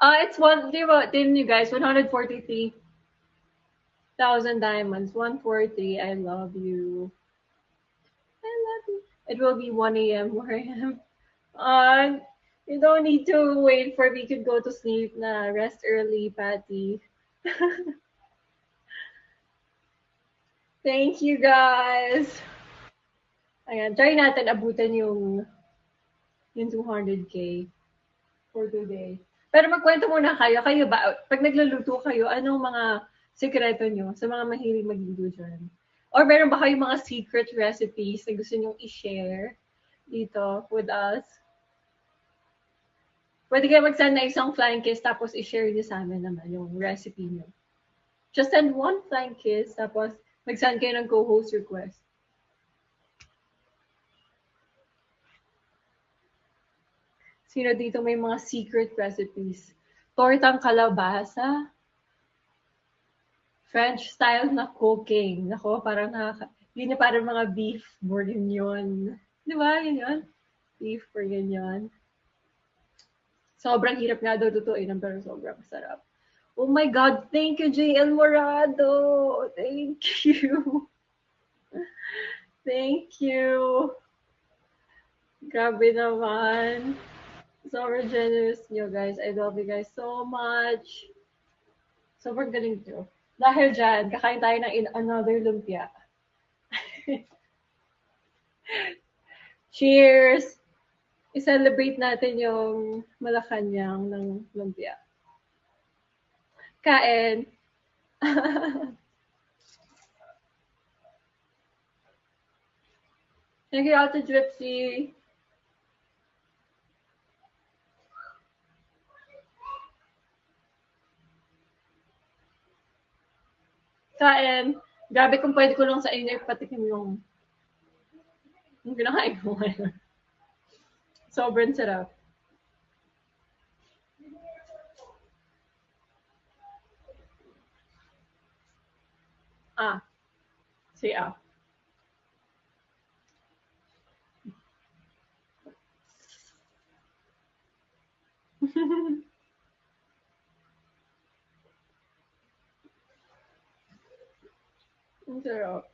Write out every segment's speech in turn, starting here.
It's one, didn't you guys? 143,000 diamonds. 143. I love you. I love you. It will be 1 a.m. where I am. You don't need to wait for me to go to sleep na. Rest early, Patty. Thank you, guys. Ayan, try natin abutan yung 200K for today. Pero magkwento muna kayo. Kayo ba, pag nagluluto kayo, anong mga sikreto nyo sa mga mahilig magluto dyan? Or meron ba kayong mga secret recipes na gusto nyong i-share dito with us? Pwede kayo mag-send na isang flying kiss tapos i-share nyo sa amin naman yung recipe nyo. Just send one flying kiss tapos mag-send kayo ng co-host request. Sino dito may mga secret recipes? Tortang kalabasa? French style na cooking. Nako, parang yun na parang mga beef bourguignon. Di ba? Yun. Beef bourguignon. Sobrang hirap nga daw tutuin, pero sobrang sarap. Oh my God, thank you, JL Morado. Thank you. Thank you. Grabe naman. Sobrang generous nyo, guys. I love you guys so much. Sobrang galing nyo. Dahil dyan, kakain tayo ng another lumpia. Cheers! I-celebrate natin yung Malacanang ng lumpia. Kain! Thank you, Ate Gypsy. Kain. Grabe kung pwede ko lang sa inyo ipatikim yung kinakain ko ngayon. Sobrang sarap. Siya. Ang sarap.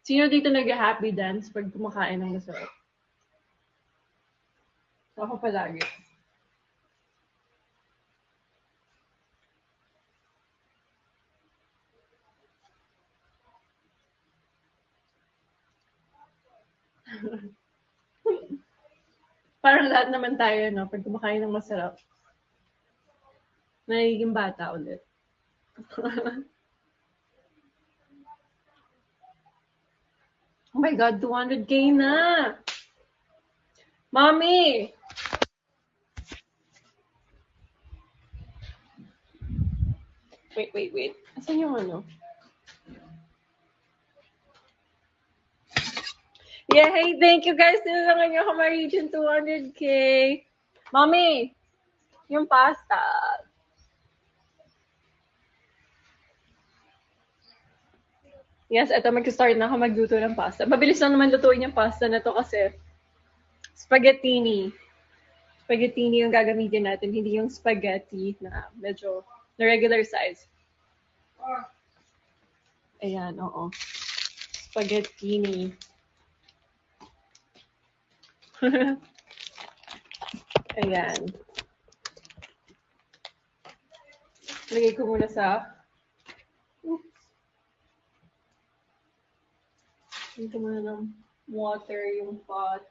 Sino dito nag-happy dance pag kumakain ng masarap? Ako palagi. Parang lahat naman tayo, no? Pag kumakain ng masarap, nagiging bata ulit. Oh my God, 200K na! Mommy! Wait. Asan yung ano? Yay! Thank you guys! Tinangan nyo ako ma-reach yung 200K. Mommy! Yung pasta. Yes, eto mag-start na ako magluto ng pasta. Mabilis lang naman lutuin yung pasta na to kasi spaghettini. Spaghettini yung gagamitin natin, hindi yung spaghetti na medyo na regular size. Ayan, oo. Spaghettini. Ayan. Lagay ko muna sa Lagay muna ng water yung pot.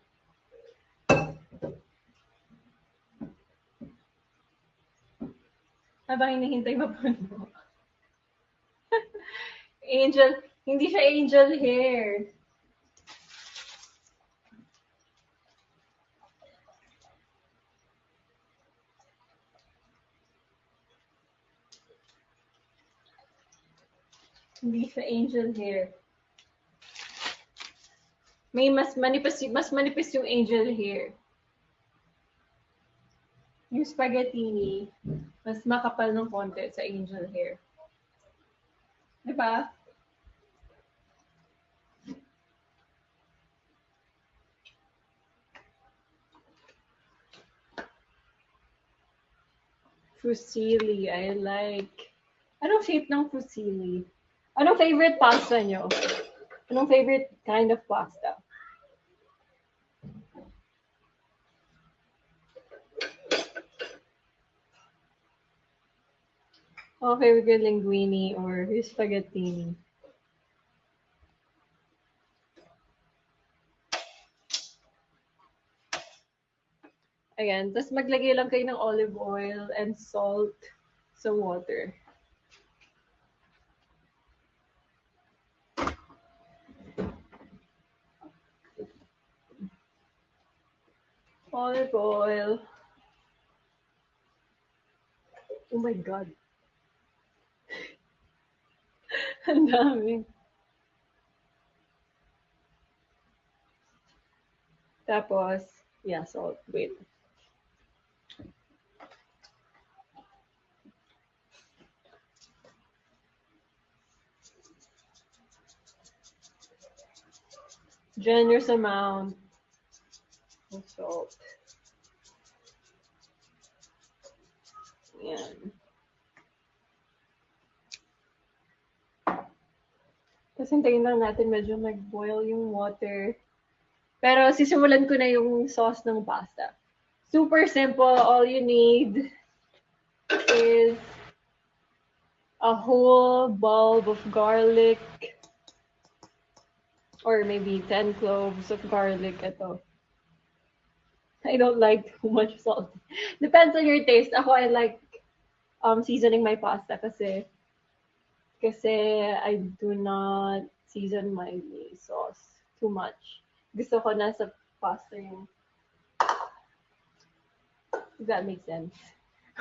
Habang hinihintay mapuno. Angel, hindi siya angel hair. Hindi siya angel hair. May mas manipis yung angel hair. Yung spaghettini, mas makapal ng konti sa angel hair. Diba? Fusilli, I like. Anong shape ng fusilli? Anong favorite pasta nyo? Anong favorite kind of pasta? Oh, favorite ko linguine or spaghettini. Ayan, tapos maglagay lang kayo ng olive oil and salt sa water. Olive oil. Oh my God. Ang dami. Tapos, yeah, salt. Wait. Generous amount of salt. Yan. Tapos hintayin lang natin medyo mag-boil yung water. Pero sisimulan ko na yung sauce ng pasta. Super simple. All you need is a whole bulb of garlic or maybe 10 cloves of garlic. Ito. I don't like too much salt. Depends on your taste. Ako, I like seasoning my pasta kasi I do not season my sauce too much. Gusto ko nasa pasta yung. Does that make sense?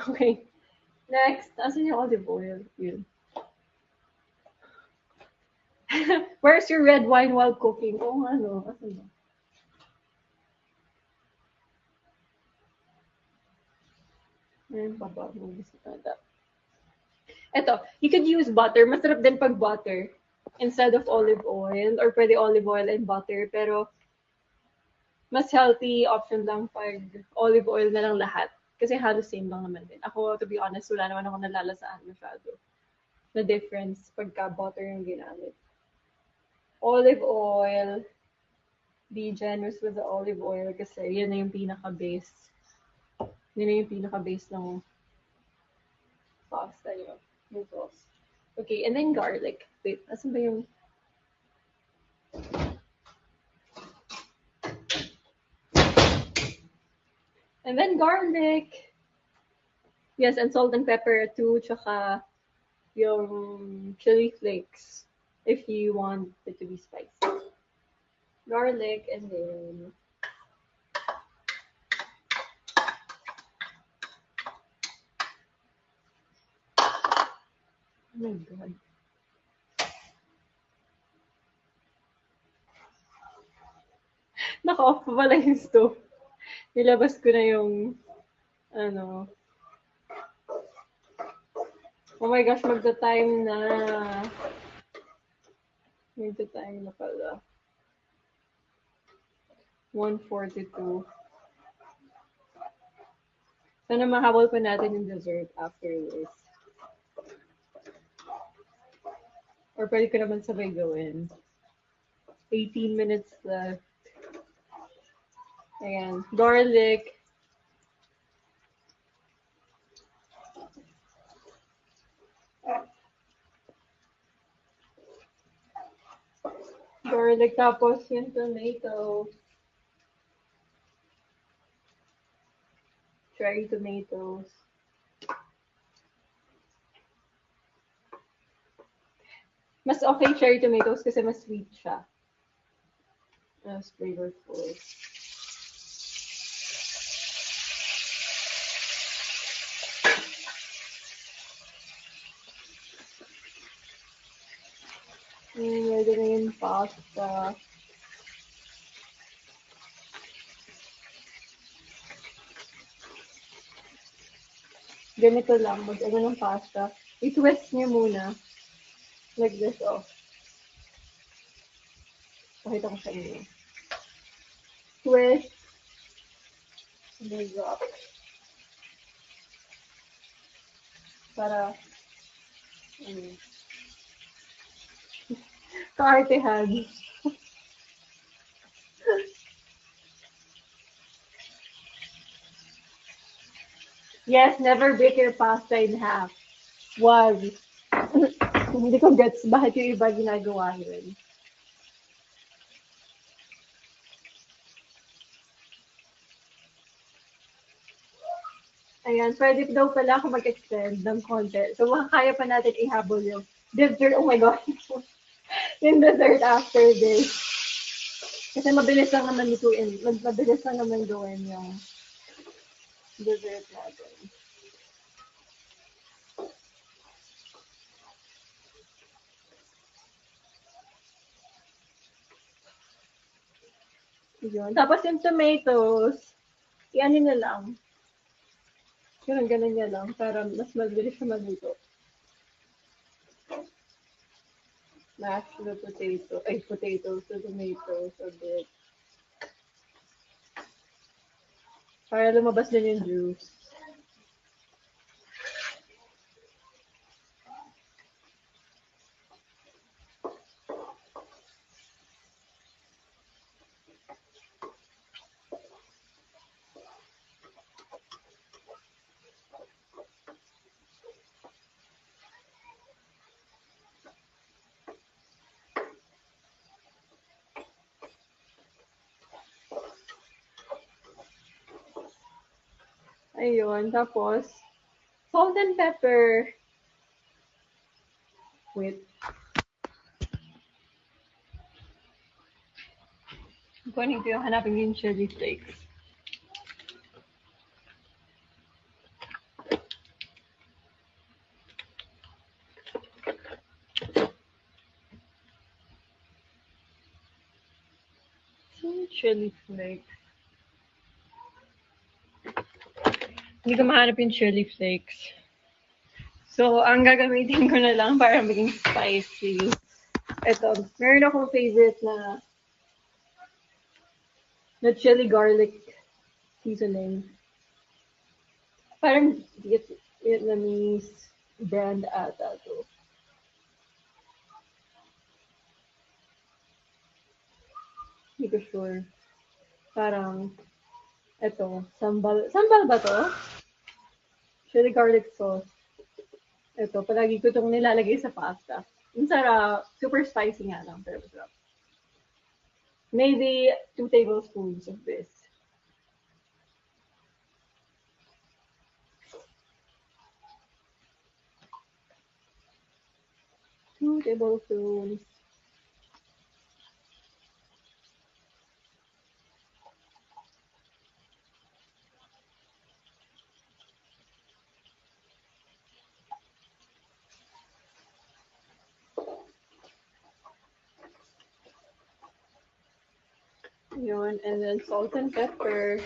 Okay. Next, asan yung olive oil? Yun. Where's your red wine while cooking? Oh, ano? Asan ba? Ayun pa ba? Ito, you could use butter. Masarap din pag butter instead of olive oil or pwede olive oil and butter. Pero mas healthy option lang pag olive oil na lang lahat. Kasi halos same lang naman din. Ako, to be honest, wala naman ako nalalasaan masyado na difference pagka butter yung ginamit. Olive oil. Be generous with the olive oil kasi yun na yung pinaka-base. Yun na yung pinaka-base ng pasta yun. Yung sauce. Okay, and then garlic. Wait, asan ba yung... And then garlic. Yes, and salt and pepper too, tsaka yung chili flakes if you want it to be spicy. Garlic and then oh my God. Naka-off pa pala yung stove. Nilabas ko na yung ano. Oh my gosh, magta-time na. Magta-time na pala. 1:42. Sana mahabol pa natin yung dessert after this. Or pwede ko naman sabay gawin. 18 minutes left. Ayan. Garlic. Garlic, tapos yung tomato. Cherry tomatoes. Mas okay cherry tomatoes kasi mas sweet siya. Mas flavorful. Ready na yung pasta. Ganito lang, mag-ano ng pasta. I-twist niyo muna. Like this, oh. Pakita ko sa inyo. Twist. And then drop. Para, kaartehan. Yes, never break your pasta in half. Wag. Hindi ko gets bakit yung iba ginagawa yun. Ayan, pwede daw pala ako mag-extend ng konti. So, kaya pa natin ihabol yung dessert. Oh my God. Yung dessert after this. Kasi mabilis lang naman lutuin. Mabilis lang naman gawin yung dessert natin. Yun. Tapos yung tomatoes, i-ano na lang. Ganun niya lang para mas mabilis na magluto. Mash the potatoes, the tomatoes a bit. Para lumabas din yung juice. Ayun, tapos, salt and pepper. Wait. Kunin ko yung hanapin yung chili flakes. Chili flakes. Hindi ko mahanap yung chili flakes. So, ang gagamitin ko na lang para maging spicy. Ito, meron akong favorite na chili garlic seasoning. Parang Vietnamese brand ata to. Hindi ko sure. Parang, ito, sambal. Sambal ba to? Chili garlic sauce. Ito, palagi ko itong nilalagay sa pasta. Ang sarap. Super spicy nga lang, pero masarap. Maybe 2 tablespoons of this. Two tablespoons. Yun, and then salt and pepper.